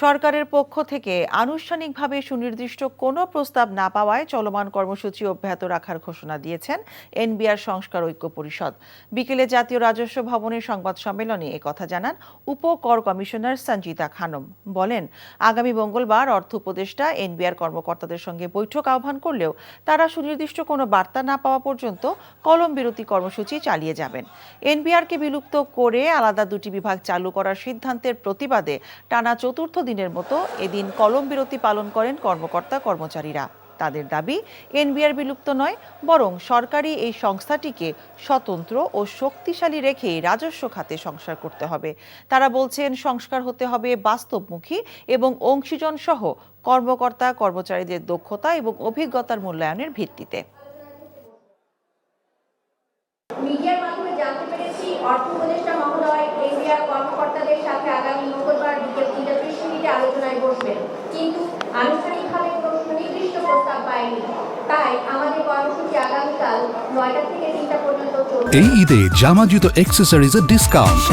সরকারের পক্ষ থেকে আনুষ্ঠানিকভাবে সুনির্দিষ্ট কোনো প্রস্তাব না পাওয়ায় চলমান কর্মসূচি অব্যাহত রাখার ঘোষণা দিয়েছেন এনবিআর সংস্কার ঐক্য পরিষদ। বিকেলে জাতীয় রাজস্ব ভবনের সংবাদ সম্মেলনে একথা জানান উপ কর কমিশনার সঞ্জিতা খানম। বলেন, আগামী মঙ্গলবার অর্থ উপদেষ্টা এনবিআর কর্মকর্তাদের সঙ্গে বৈঠক আহ্বান করলেও তারা সুনির্দিষ্ট কোনো বার্তা না পাওয়া পর্যন্ত কলম বিরতি কর্মসূচি চালিয়ে যাবেন। এনবিআরকে বিলুপ্ত করে আলাদা দুটি বিভাগ চালু করার সিদ্ধান্তের প্রতিবাদে টানা চতুর্থ দিনের মতো এদিন কলম বিরতি পালন করেন কর্মকর্তা কর্মচারীরা। তাদের দাবি, এনবিআর বিলুপ্ত নয়, বরং সরকারি এই সংস্থাটিকে স্বতন্ত্র ও শক্তিশালী রেখেই রাজস্ব খাতে সংস্কার করতে হবে। তারা বলছেন, সংস্কার হতে হবে বাস্তবমুখী এবং অংশীজন সহ কর্মকর্তা কর্মচারীদের দক্ষতা এবং অভিজ্ঞতার মূল্যায়নের ভিত্তিতে। মিডিয়ার মাধ্যমে জানতে পেরেছি, অর্থ উপদেষ্টা মহোদয় এনবিআর কর্মকর্তাদের সাথে আগামী মঙ্গলবার বিকেল ৩:৩০ মিনিটে আলোচনায় বসবেন, কিন্তু আনুষ্ঠানিকভাবে কোনো সুনির্দিষ্ট প্রস্তাব পায়নি। তাই আমাদের কর্মসূচি আগামীকাল ৯টা থেকে ৩টা পর্যন্ত চলবে। এই ঈদে জামা জুতো অ্যাক্সেসরিজের ডিসকাউন্ট।